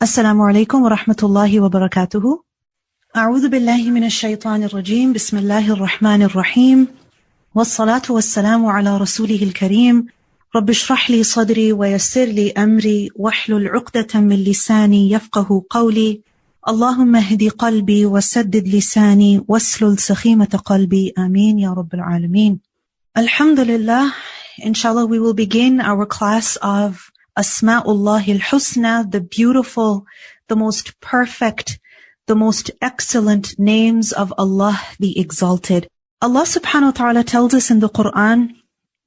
السلام عليكم ورحمة الله وبركاته. أعوذ بالله من الشيطان الرجيم. بسم الله الرحمن الرحيم. والصلاة والسلام على رسوله الكريم. رب اشرح لي صدري ويسر لي أمري واحلل عقدة من لساني يفقه قولي. اللهم اهدي قلبي وسدد لساني واسلل سخيمة قلبي. آمين يا رب العالمين. Alhamdulillah. Inshallah, we will begin our class of Asma Allah al-Husna, the beautiful, the most perfect, the most excellent names of Allah the Exalted. Allah subhanahu wa ta'ala tells us in the Quran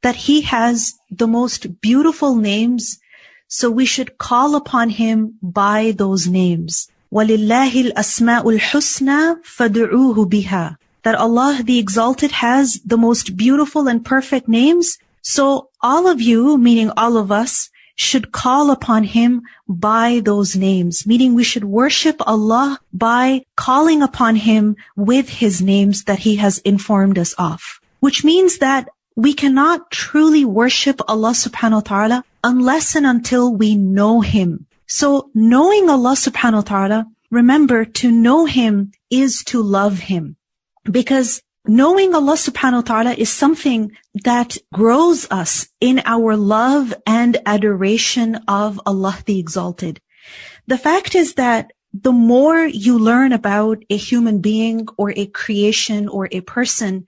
that He has the most beautiful names, so we should call upon Him by those names. وَلِلَّهِ الْأَسْمَاءُ الْحُسْنَى فَادْعُوهُ بِهَا. That Allah the Exalted has the most beautiful and perfect names, so all of you, meaning all of us, should call upon Him by those names, meaning we should worship Allah by calling upon Him with His names that He has informed us of. Which means that we cannot truly worship Allah subhanahu wa ta'ala unless and until we know Him. So knowing Allah subhanahu wa ta'ala, remember, to know Him is to love Him. Because knowing Allah subhanahu wa ta'ala is something that grows us in our love and adoration of Allah the Exalted. The fact is that the more you learn about a human being or a creation or a person,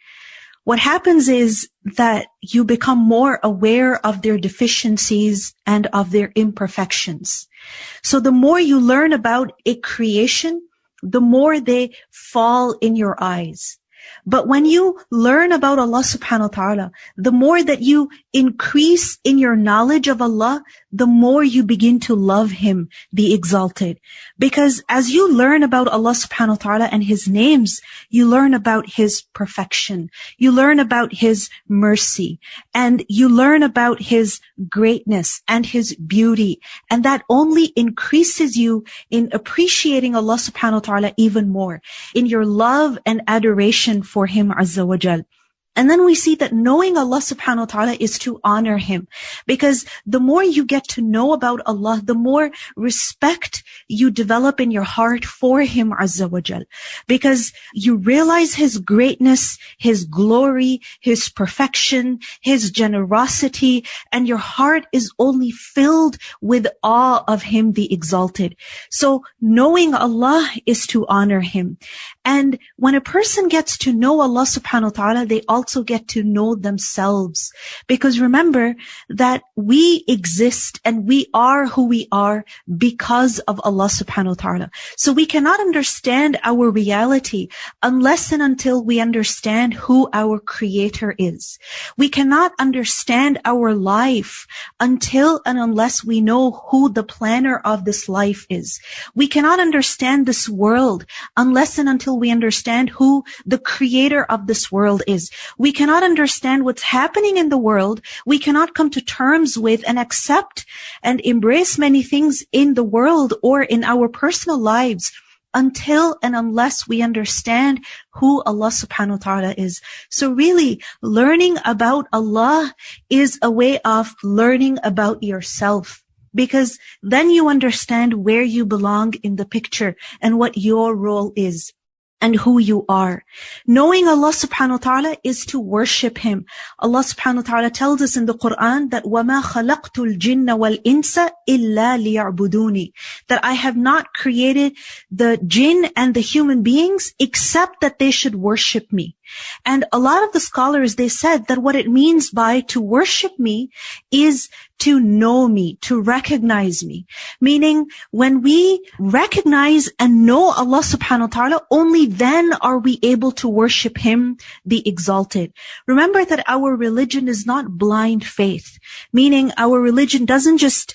what happens is that you become more aware of their deficiencies and of their imperfections. So the more you learn about a creation, the more they fall in your eyes. But when you learn about Allah subhanahu wa ta'ala, the more that you increase in your knowledge of Allah, the more you begin to love Him, the Exalted. Because as you learn about Allah subhanahu wa ta'ala and His names, you learn about His perfection. You learn about His mercy. And you learn about His greatness and His beauty. And that only increases you in appreciating Allah subhanahu wa ta'ala even more, in your love and adoration for Him Azza wa Jal. And then we see that knowing Allah subhanahu wa ta'ala is to honor Him. Because the more you get to know about Allah, the more respect you develop in your heart for Him Azza wa Jal. Because you realize His greatness, His glory, His perfection, His generosity, and your heart is only filled with awe of Him the Exalted. So knowing Allah is to honor Him. And when a person gets to know Allah subhanahu wa ta'ala, they also get to know themselves. Because remember that we exist and we are who we are because of Allah subhanahu wa ta'ala. So we cannot understand our reality unless and until we understand who our Creator is. We cannot understand our life until and unless we know who the planner of this life is. We cannot understand this world unless and until we understand who the creator of this world is. We cannot understand what's happening in the world. We cannot come to terms with and accept and embrace many things in the world or in our personal lives until and unless we understand who Allah subhanahu wa ta'ala is. So really, learning about Allah is a way of learning about yourself. Because then you understand where you belong in the picture and what your role is and who you are. Knowing Allah subhanahu wa ta'ala is to worship Him. Allah subhanahu wa ta'ala tells us in the Quran that وَمَا خَلَقْتُ الْجِنَّ وَالْإِنسَ إِلَّا لِيَعْبُدُونِ. That I have not created the jinn and the human beings except that they should worship me. And a lot of the scholars, they said that what it means by to worship me is to know me, to recognize me. Meaning, when we recognize and know Allah subhanahu wa ta'ala, only then are we able to worship Him, the Exalted. Remember that our religion is not blind faith. Meaning, our religion doesn't just,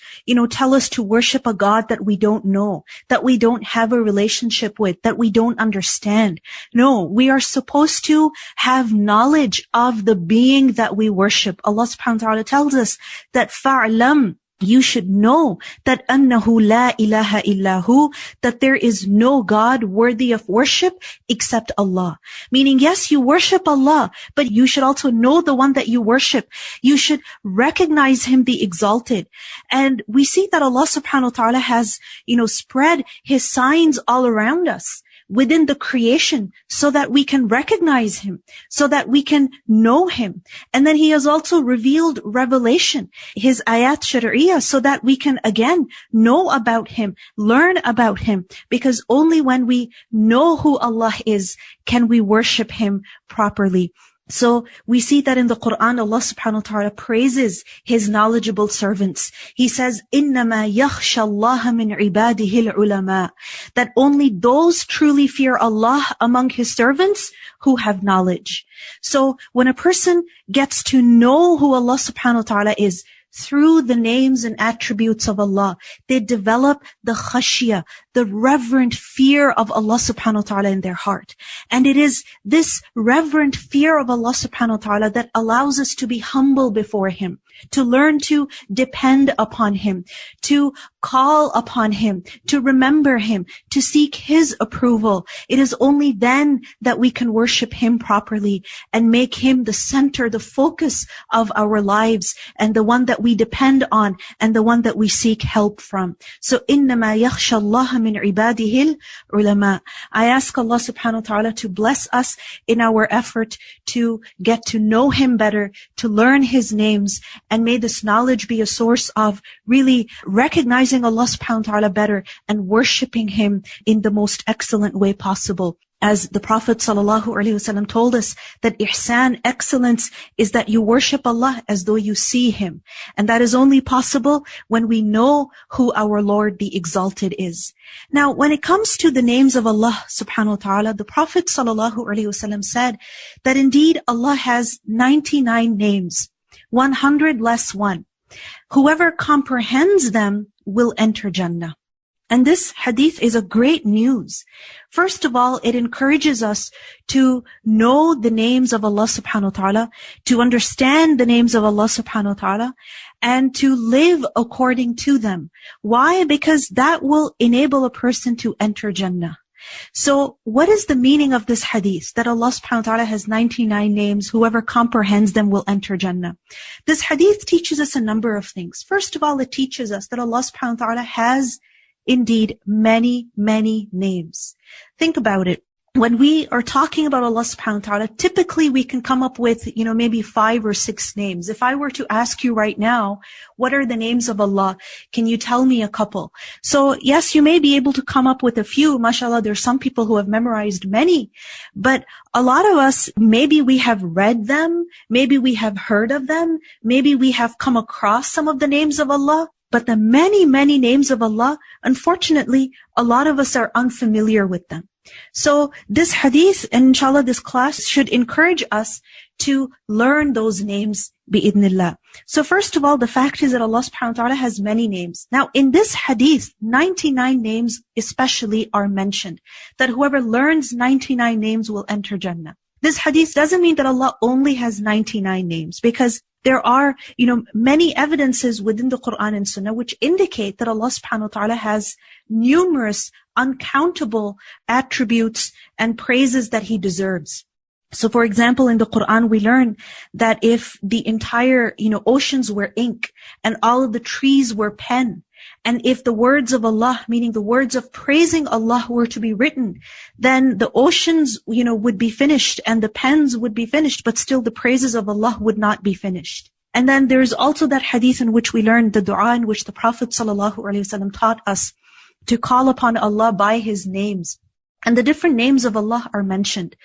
tell us to worship a God that we don't know, that we don't have a relationship with, that we don't understand. No, we are supposed to have knowledge of the being that we worship. Allah subhanahu wa ta'ala tells us that فَعْلَمْ you should know that annahu la ilaha illahu, that there is no God worthy of worship except Allah. Meaning, yes, you worship Allah, but you should also know the one that you worship. You should recognize Him, the exalted. And we see that Allah subhanahu wa ta'ala has, spread His signs all around us within the creation so that we can recognize Him, so that we can know Him. And then He has also revealed revelation, His ayat shari'iyah, so that we can again know about Him, learn about Him, because only when we know who Allah is can we worship Him properly. So we see that in the Quran, Allah subhanahu wa ta'ala praises His knowledgeable servants. He says, إِنَّمَا يَخْشَى اللَّهَ مِنْ عِبَادِهِ الْعُلَمَاء, that only those truly fear Allah among His servants who have knowledge. So when a person gets to know who Allah subhanahu wa ta'ala is, through the names and attributes of Allah, they develop the khashiyah, the reverent fear of Allah subhanahu wa ta'ala in their heart. And it is this reverent fear of Allah subhanahu wa ta'ala that allows us to be humble before Him, to learn to depend upon Him, to call upon Him, to remember Him, to seek His approval. It is only then that we can worship Him properly and make Him the center, the focus of our lives, and the one that we depend on, and the one that we seek help from. So, إِنَّمَا يَخْشَى اللَّهَ مِنْ عِبَادِهِ الْعُلَمَاء. I ask Allah subhanahu wa ta'ala to bless us in our effort to get to know Him better, to learn His names, and may this knowledge be a source of really recognizing Allah subhanahu wa ta'ala better and worshiping Him in the most excellent way possible. As the Prophet ﷺ told us that ihsan, excellence, is that you worship Allah as though you see Him. And that is only possible when we know who our Lord, the Exalted, is. Now, when it comes to the names of Allah subhanahu wa ta'ala, the Prophet ﷺ said that indeed Allah has 99 names, 100 less one. Whoever comprehends them will enter Jannah. And this hadith is a great news. First of all, it encourages us to know the names of Allah subhanahu wa ta'ala, to understand the names of Allah subhanahu wa ta'ala, and to live according to them. Why? Because that will enable a person to enter Jannah. So what is the meaning of this hadith? That Allah subhanahu wa ta'ala has 99 names, whoever comprehends them will enter Jannah. This hadith teaches us a number of things. First of all, it teaches us that Allah subhanahu wa ta'ala has indeed many, many names. Think about it. When we are talking about Allah subhanahu wa ta'ala, typically we can come up with, maybe 5 or 6 names. If I were to ask you right now, what are the names of Allah? Can you tell me a couple? So yes, you may be able to come up with a few. MashaAllah, there's some people who have memorized many. But a lot of us, maybe we have read them, maybe we have heard of them, maybe we have come across some of the names of Allah. But the many, many names of Allah, unfortunately, a lot of us are unfamiliar with them. So this hadith, and inshallah this class, should encourage us to learn those names bi'idhnillah. So first of all, the fact is that Allah subhanahu wa ta'ala has many names. Now in this hadith, 99 names especially are mentioned. That whoever learns 99 names will enter Jannah. This hadith doesn't mean that Allah only has 99 names, because there are, many evidences within the Quran and Sunnah which indicate that Allah subhanahu wa ta'ala has numerous, uncountable attributes and praises that He deserves. So for example, in the Quran, we learn that if the entire, oceans were ink and all of the trees were pen, and if the words of Allah, meaning the words of praising Allah, were to be written, then the oceans, would be finished and the pens would be finished, but still the praises of Allah would not be finished. And then there's also that hadith in which we learn the dua in which the Prophet ﷺ taught us to call upon Allah by His names. And the different names of Allah are mentioned,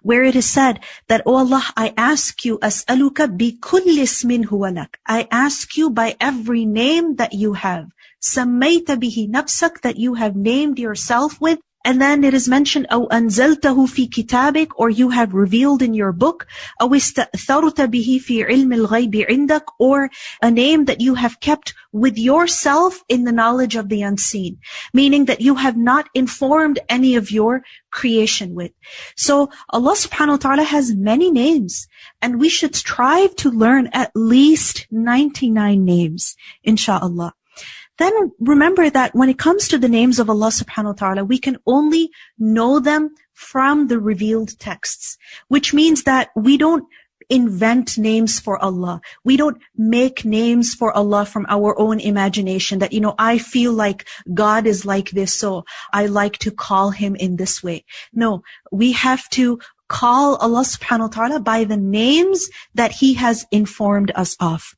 where it is said that, "O Allah, I ask you, as'aluka bi kulli ismin huwa lak." I ask you by every name that you have. Sammayta bihi nafsak, that you have named yourself with, And then it is mentioned, أو أنزلته في كتابك, or you have revealed in your book, أو استأثرت به في علم الغيب عندك, or a name that you have kept with yourself in the knowledge of the unseen, meaning that you have not informed any of your creation with. So Allah subhanahu wa ta'ala has many names, and we should strive to learn at least 99 names, inshallah. Then remember that when it comes to the names of Allah subhanahu wa ta'ala, we can only know them from the revealed texts, which means that we don't invent names for Allah. We don't make names for Allah from our own imagination that, I feel like God is like this, so I like to call him in this way. No, we have to call Allah subhanahu wa ta'ala by the names that he has informed us of.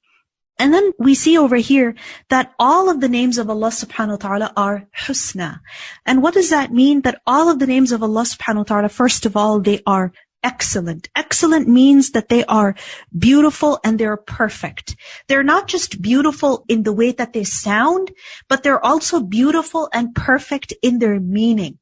And then we see over here that all of the names of Allah subhanahu wa ta'ala are Husna. And what does that mean? That all of the names of Allah subhanahu wa ta'ala, first of all, they are excellent. Excellent means that they are beautiful and they're perfect. They're not just beautiful in the way that they sound, but they're also beautiful and perfect in their meaning.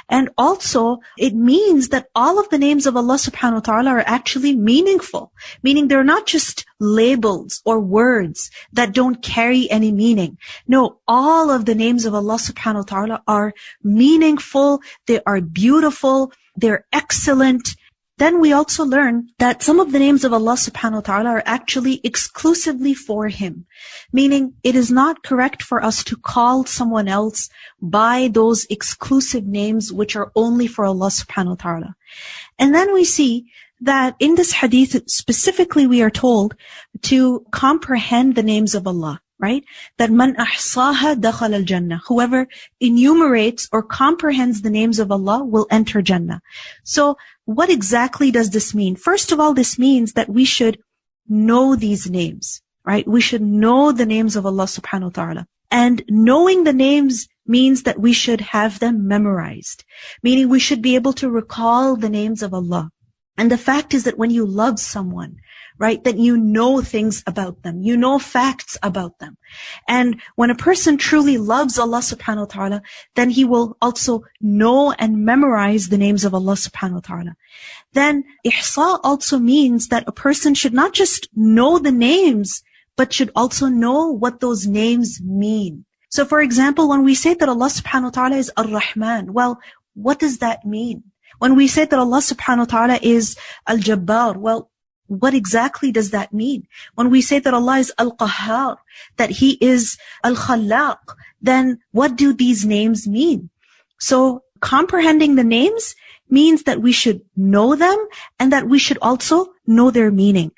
And also, it means that all of the names of Allah subhanahu wa ta'ala are actually meaningful, meaning they're not just labels or words that don't carry any meaning. No, all of the names of Allah subhanahu wa ta'ala are meaningful, they are beautiful, they're excellent. Then we also learn that some of the names of Allah subhanahu wa ta'ala are actually exclusively for him, meaning it is not correct for us to call someone else by those exclusive names which are only for Allah subhanahu wa ta'ala. And then we see that in this hadith specifically we are told to comprehend the names of Allah, right? That man ahsaha dakhala al-jannah. Whoever enumerates or comprehends the names of Allah will enter Jannah. So what exactly does this mean? First of all, this means that we should know these names, right? We should know the names of Allah subhanahu wa ta'ala. And knowing the names means that we should have them memorized, meaning we should be able to recall the names of Allah. And the fact is that when you love someone, right, that you know things about them, you know facts about them. And when a person truly loves Allah subhanahu wa ta'ala, then he will also know and memorize the names of Allah subhanahu wa ta'ala. Then ihsa also means that a person should not just know the names, but should also know what those names mean. So for example, when we say that Allah subhanahu wa ta'ala is Ar-Rahman, well, what does that mean? When we say that Allah subhanahu wa ta'ala is Al-Jabbar, well, what exactly does that mean? When we say that Allah is Al-Qahhar, that he is Al-Khallaq, then what do these names mean? So comprehending the names means that we should know them and that we should also know their meaning.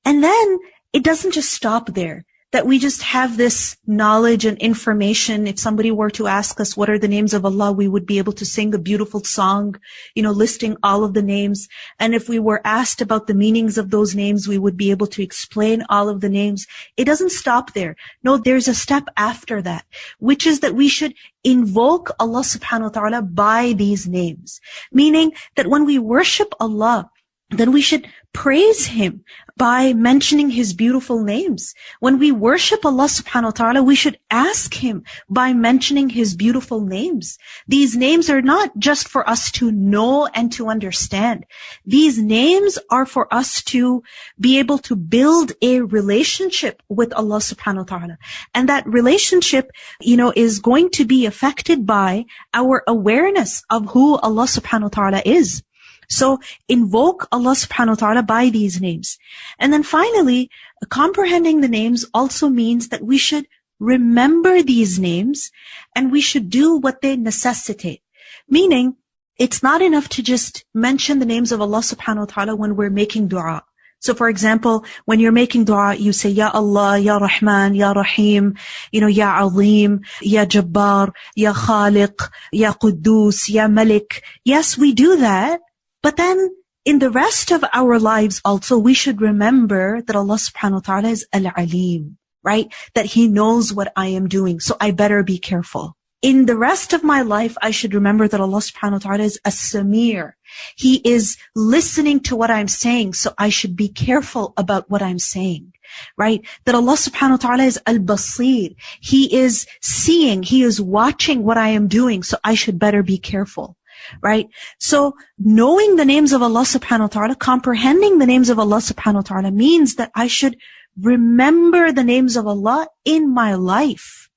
And then it doesn't just stop there, that we just have this knowledge and information. If somebody were to ask us what are the names of Allah, we would be able to sing a beautiful song, listing all of the names. And if we were asked about the meanings of those names, we would be able to explain all of the names. It doesn't stop there. No, there's a step after that, which is that we should invoke Allah subhanahu wa ta'ala by these names. Meaning that when we worship Allah, then we should praise him by mentioning his beautiful names. When we worship Allah subhanahu wa ta'ala, we should ask him by mentioning his beautiful names. These names are not just for us to know and to understand. These names are for us to be able to build a relationship with Allah subhanahu wa ta'ala. And that relationship, is going to be affected by our awareness of who Allah subhanahu wa ta'ala is. So invoke Allah subhanahu wa ta'ala by these names. And then finally, comprehending the names also means that we should remember these names and we should do what they necessitate. Meaning, it's not enough to just mention the names of Allah subhanahu wa ta'ala when we're making dua. So for example, when you're making dua, you say, Ya Allah, Ya Rahman, Ya Rahim, Ya Azim, Ya Jabbar, Ya Khaliq, Ya Quddus, Ya Malik. Yes, we do that. But then in the rest of our lives also, we should remember that Allah subhanahu wa ta'ala is Al-Alim, right? That he knows what I am doing. So I better be careful. in the rest of my life, I should remember that Allah subhanahu wa ta'ala is as-Samir. He is listening to what I'm saying, so I should be careful about what I'm saying, right? That Allah subhanahu wa ta'ala is al-Basir. He is seeing, He is watching what I am doing, so I should better be careful, right? So knowing the names of Allah subhanahu wa ta'ala, comprehending the names of Allah subhanahu wa ta'ala means that I should remember the names of Allah in my life.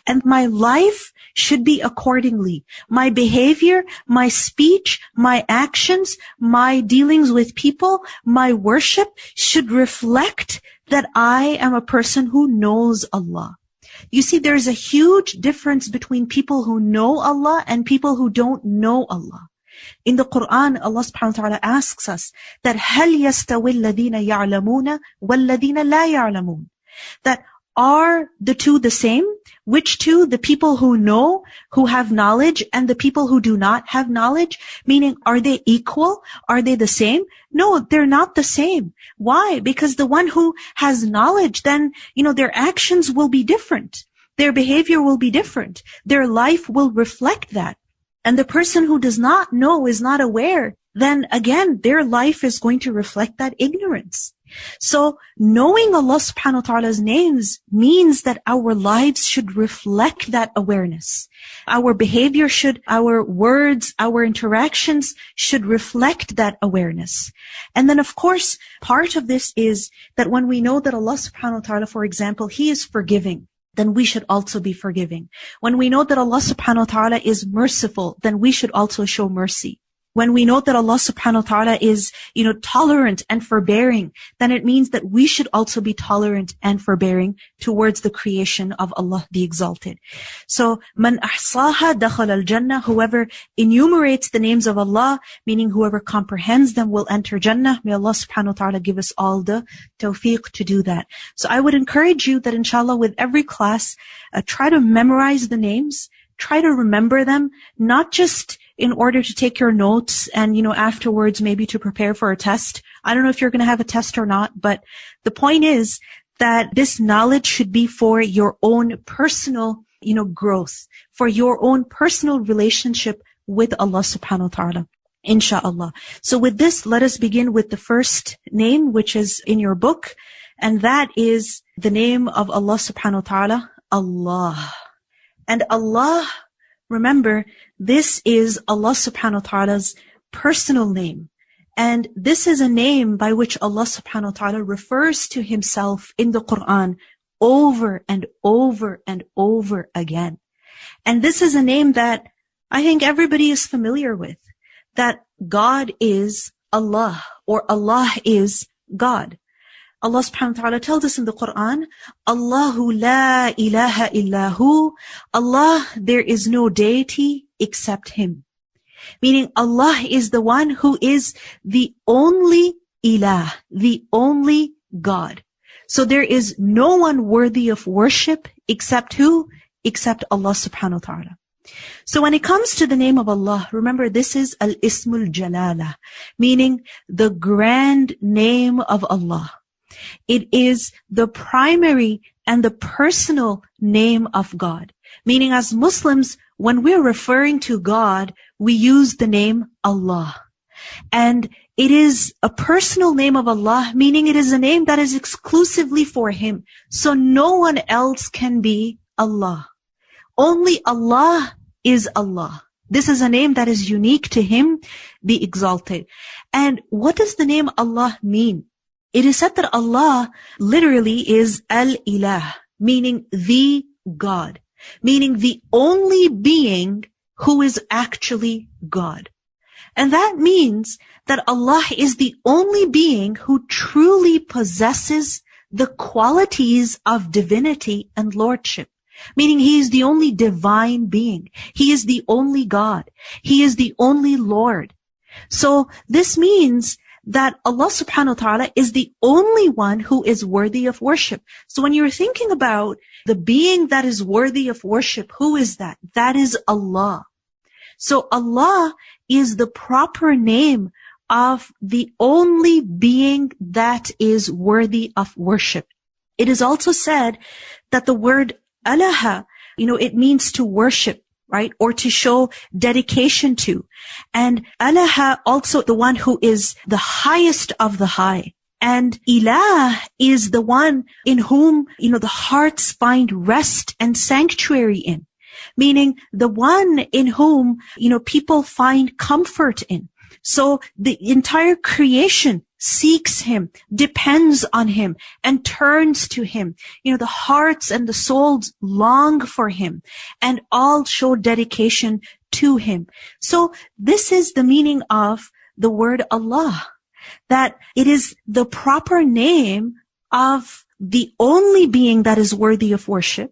And my life should be accordingly. My behavior, my speech, my actions, my dealings with people, my worship should reflect that I am a person who knows Allah. You see, there's a huge difference between people who know Allah and people who don't know Allah. In the Quran, Allah subhanahu wa ta'ala asks us that هَلْ يَسْتَوِي الَّذِينَ يَعْلَمُونَ وَالَّذِينَ لَا يَعْلَمُونَ. That are the two the same? Which two? The people who know, who have knowledge, and the people who do not have knowledge? Meaning, are they equal? Are they the same? No, they're not the same. Why? Because the one who has knowledge, then, their actions will be different. Their behavior will be different. Their life will reflect that. And the person who does not know, is not aware, then again, their life is going to reflect that ignorance. So knowing Allah subhanahu wa ta'ala's names means that our lives should reflect that awareness. Our behavior should, our words, our interactions should reflect that awareness. And then of course, part of this is that when we know that Allah subhanahu wa ta'ala, for example, He is forgiving, then we should also be forgiving. When we know that Allah subhanahu wa ta'ala is merciful, then we should also show mercy. When we know that Allah subhanahu wa ta'ala is, tolerant and forbearing, then it means that we should also be tolerant and forbearing towards the creation of Allah the Exalted. So, man ahsaha dakhala al-jannah, whoever enumerates the names of Allah, meaning whoever comprehends them will enter Jannah. May Allah subhanahu wa ta'ala give us all the tawfiq to do that. So I would encourage you that inshallah with every class, try to memorize the names, try to remember them, not just in order to take your notes and, afterwards maybe to prepare for a test. I don't know if you're going to have a test or not, but the point is that this knowledge should be for your own personal, growth, for your own personal relationship with Allah subhanahu wa ta'ala, insha'Allah. So with this, let us begin with the first name, which is in your book, and that is the name of Allah subhanahu wa ta'ala, Allah. And Allah, remember, this is Allah subhanahu wa ta'ala's personal name. And this is a name by which Allah subhanahu wa ta'ala refers to Himself in the Quran over and over and over again. And this is a name that I think everybody is familiar with, that God is Allah, or Allah is God. Allah subhanahu wa ta'ala tells us in the Quran, Allahu la ilaha illahu, Allah, there is no deity except Him. Meaning Allah is the one who is the only ilah, the only God. So there is no one worthy of worship except who? Except Allah subhanahu wa ta'ala. So when it comes to the name of Allah, remember this is al-ismul jalala, meaning the grand name of Allah. It is the primary and the personal name of God. Meaning as Muslims, when we're referring to God, we use the name Allah. And it is a personal name of Allah, meaning it is a name that is exclusively for Him. So no one else can be Allah. Only Allah is Allah. This is a name that is unique to Him, the Exalted. And what does the name Allah mean? It is said that Allah literally is al-ilah, meaning the God, meaning the only being who is actually God. And that means that Allah is the only being who truly possesses the qualities of divinity and lordship. Meaning He is the only divine being. He is the only God. He is the only Lord. So this means that Allah subhanahu wa ta'ala is the only one who is worthy of worship. So when you're thinking about the being that is worthy of worship, who is that? That is Allah. So Allah is the proper name of the only being that is worthy of worship. It is also said that the word Allah, it means to worship. right? Or to show dedication to. And Allah also the one who is the highest of the high. And ilah is the one in whom, the hearts find rest and sanctuary in. Meaning the one in whom, people find comfort in. So the entire creation seeks him, depends on him, and turns to him. The hearts and the souls long for him, and all show dedication to him. So this is the meaning of the word Allah, that it is the proper name of the only being that is worthy of worship.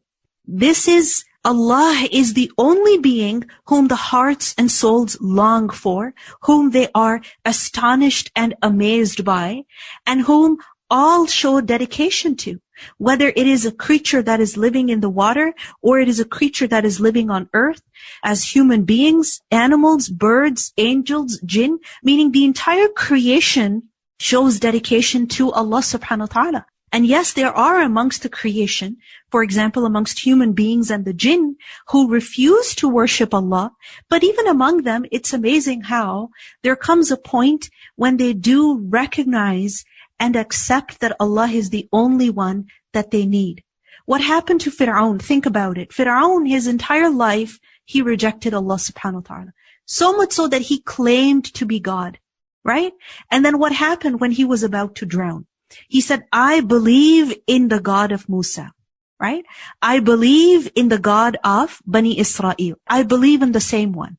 Allah is the only being whom the hearts and souls long for, whom they are astonished and amazed by, and whom all show dedication to. Whether it is a creature that is living in the water, or it is a creature that is living on earth, as human beings, animals, birds, angels, jinn, meaning the entire creation shows dedication to Allah subhanahu wa ta'ala. And yes, there are amongst the creation, for example, amongst human beings and the jinn, who refuse to worship Allah. But even among them, it's amazing how there comes a point when they do recognize and accept that Allah is the only one that they need. What happened to Fir'aun? Think about it. Fir'aun, his entire life, he rejected Allah subhanahu wa ta'ala. So much so that he claimed to be God, right? And then what happened when he was about to drown? He said, I believe in the God of Musa, right? I believe in the God of Bani Israel. I believe in the same one.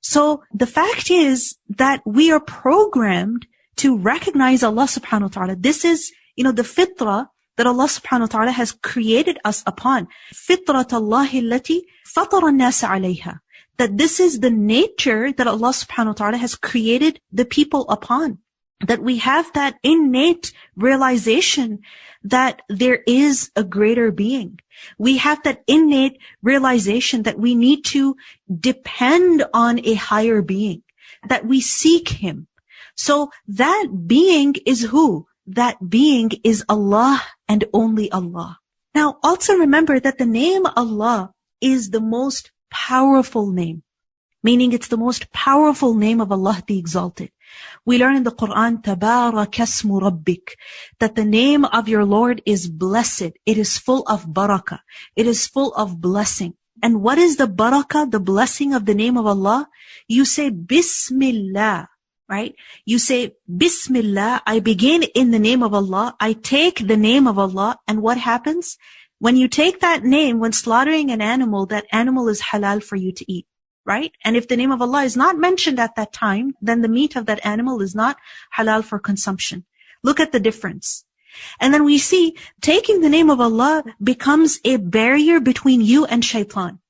So the fact is that we are programmed to recognize Allah subhanahu wa ta'ala. This is, the fitrah that Allah subhanahu wa ta'ala has created us upon. Fitrat Allahi allati fatara an-nasa alayha. That this is the nature that Allah subhanahu wa ta'ala has created the people upon. That we have that innate realization that there is a greater being. We have that innate realization that we need to depend on a higher being, that we seek him. So that being is who? That being is Allah and only Allah. Now also remember that the name Allah is the most powerful name, meaning it's the most powerful name of Allah the Exalted. We learn in the Quran, تَبَارَكَ اسْمُ رَبِّكَ, that the name of your Lord is blessed. It is full of barakah. It is full of blessing. And what is the barakah, the blessing of the name of Allah? You say Bismillah, right? You say Bismillah, I begin in the name of Allah. I take the name of Allah. And what happens? When you take that name, when slaughtering an animal, that animal is halal for you to eat. Right? And if the name of Allah is not mentioned at that time, then the meat of that animal is not halal for consumption. Look at the difference. And then we see taking the name of Allah becomes a barrier between you and shaitan.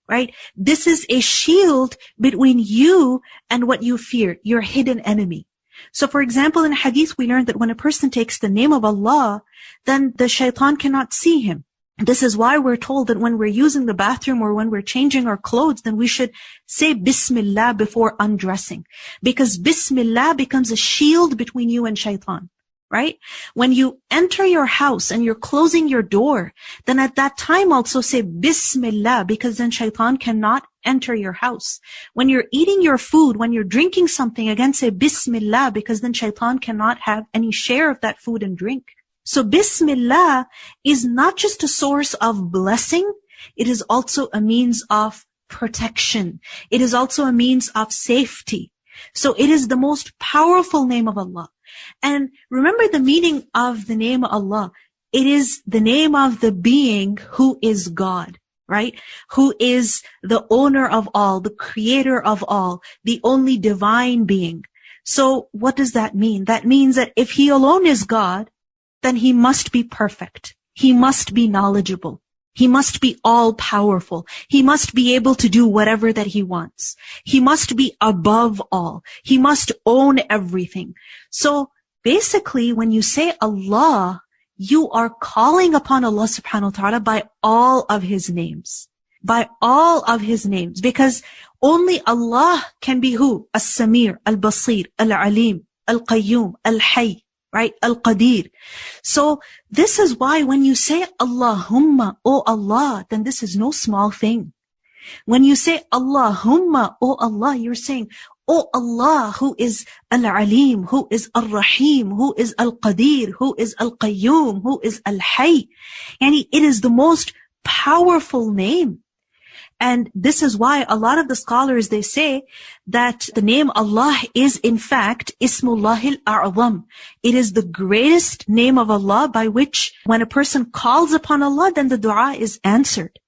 Right? This is a shield between you and what you fear, your hidden enemy. So for example, in hadith, we learned that when a person takes the name of Allah, then the shaitan cannot see him. This is why we're told that when we're using the bathroom or when we're changing our clothes, then we should say Bismillah before undressing. Because Bismillah becomes a shield between you and shaitan, right? When you enter your house and you're closing your door, then at that time also say Bismillah, because then shaitan cannot enter your house. When you're eating your food, when you're drinking something, again say Bismillah, because then shaitan cannot have any share of that food and drink. So Bismillah is not just a source of blessing, it is also a means of protection. It is also a means of safety. So it is the most powerful name of Allah. And remember the meaning of the name Allah. It is the name of the being who is God, right? Who is the owner of all, the creator of all, the only divine being. So what does that mean? That means that if he alone is God, then he must be perfect. He must be knowledgeable. He must be all-powerful. He must be able to do whatever that he wants. He must be above all. He must own everything. So basically, when you say Allah, you are calling upon Allah subhanahu wa ta'ala by all of his names. By all of his names. Because only Allah can be who? As-Samir, Al-Basir, Al-Alim, Al-Qayyum, Al-Hayy. Right? Al-Qadir. So this is why when you say Allahumma, oh Allah, then this is no small thing. When you say Allahumma, oh Allah, you're saying, oh Allah, who is Al-Alim, who is Al-Rahim, who is Al-Qadir, who is Al-Qayyum, who is Al-Hayy. Yani it is the most powerful name. And this is why a lot of the scholars, they say that the name Allah is in fact Ismullahil A'zam. It is the greatest name of Allah by which when a person calls upon Allah, then the dua is answered.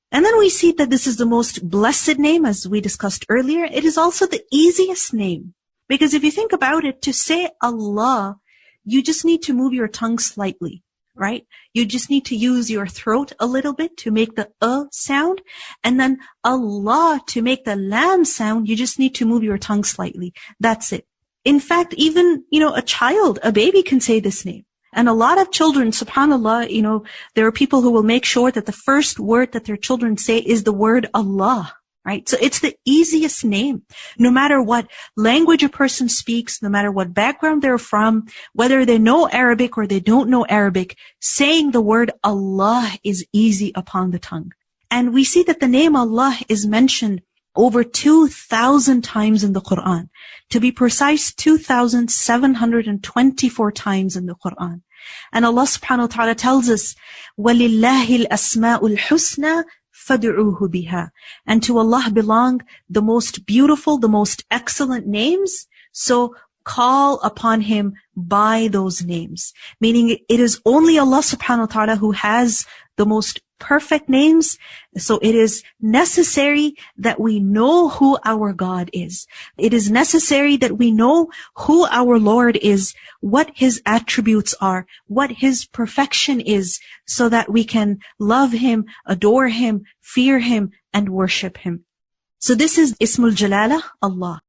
And then we see that this is the most blessed name, as we discussed earlier. It is also the easiest name. Because if you think about it, to say Allah, you just need to move your tongue slightly, right? You just need to use your throat a little bit to make the sound. And then Allah, to make the lam sound, you just need to move your tongue slightly. That's it. In fact, even, a child, a baby can say this name. And a lot of children, subhanAllah, there are people who will make sure that the first word that their children say is the word Allah, right? So it's the easiest name. No matter what language a person speaks, no matter what background they're from, whether they know Arabic or they don't know Arabic, saying the word Allah is easy upon the tongue. And we see that the name Allah is mentioned over 2,000 times in the Quran. To be precise, 2,724 times in the Quran. And Allah subhanahu wa ta'ala tells us, وَلِلَّهِ الْأَسْمَاءُ الْحُسْنَى فَادْعُوهُ بِهَا. And to Allah belong the most beautiful, the most excellent names. So call upon Him by those names. Meaning it is only Allah subhanahu wa ta'ala who has the most perfect names. So it is necessary that we know who our God is. It is necessary that we know who our Lord is, what His attributes are, what His perfection is, so that we can love Him, adore Him, fear Him, and worship Him. So this is Ismul Jalala, Allah.